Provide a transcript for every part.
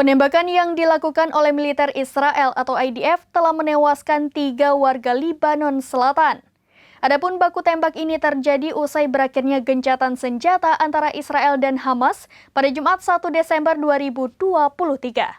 Penembakan yang dilakukan oleh militer Israel atau IDF telah menewaskan 3 warga Libanon Selatan. Adapun baku tembak ini terjadi usai berakhirnya gencatan senjata antara Israel dan Hamas pada Jumat 1 Desember 2023.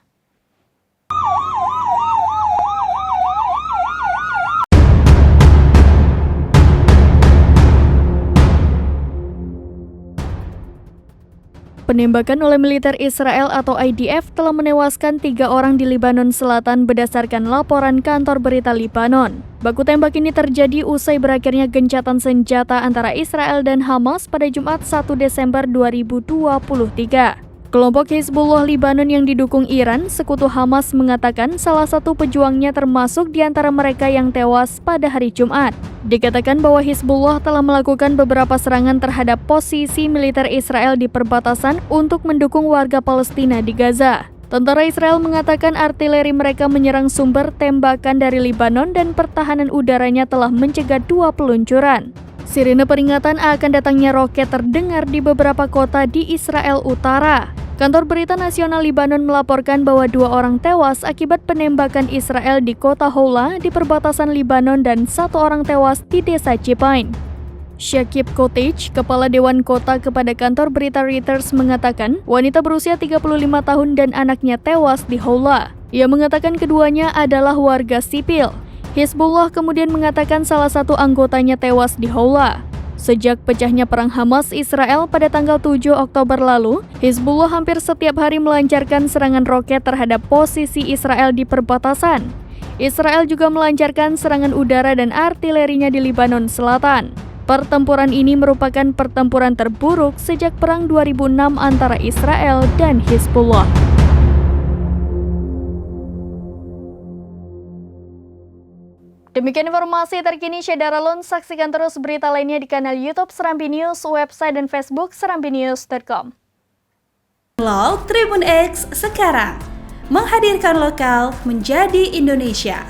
Penembakan oleh militer Israel atau IDF telah menewaskan 3 orang di Libanon Selatan berdasarkan laporan kantor berita Libanon. Baku tembak ini terjadi usai berakhirnya gencatan senjata antara Israel dan Hamas pada Jumat 1 Desember 2023. Kelompok Hizbullah Libanon yang didukung Iran, sekutu Hamas, mengatakan salah satu pejuangnya termasuk di antara mereka yang tewas pada hari Jumat. Dikatakan bahwa Hizbullah telah melakukan beberapa serangan terhadap posisi militer Israel di perbatasan untuk mendukung warga Palestina di Gaza. Tentara Israel mengatakan artileri mereka menyerang sumber tembakan dari Libanon dan pertahanan udaranya telah mencegat 2 peluncuran. Sirine peringatan akan datangnya roket terdengar di beberapa kota di Israel Utara. Kantor Berita Nasional Libanon melaporkan bahwa 2 orang tewas akibat penembakan Israel di kota Houla di perbatasan Libanon dan 1 orang tewas di desa Cipain. Shakib Koteich, Kepala Dewan Kota, kepada kantor berita Reuters mengatakan wanita berusia 35 tahun dan anaknya tewas di Houla. Ia mengatakan keduanya adalah warga sipil. Hizbullah kemudian mengatakan salah satu anggotanya tewas di Houla. Sejak pecahnya perang Hamas-Israel pada tanggal 7 Oktober lalu, Hizbullah hampir setiap hari melancarkan serangan roket terhadap posisi Israel di perbatasan. Israel juga melancarkan serangan udara dan artilerinya di Libanon Selatan. Pertempuran ini merupakan pertempuran terburuk sejak Perang 2006 antara Israel dan Hizbullah. Demikian informasi terkini Syedaralun. Saksikan terus berita lainnya di kanal YouTube Serambi News, website dan Facebook serambinews.com. Download Tribun X sekarang, menghadirkan lokal menjadi Indonesia.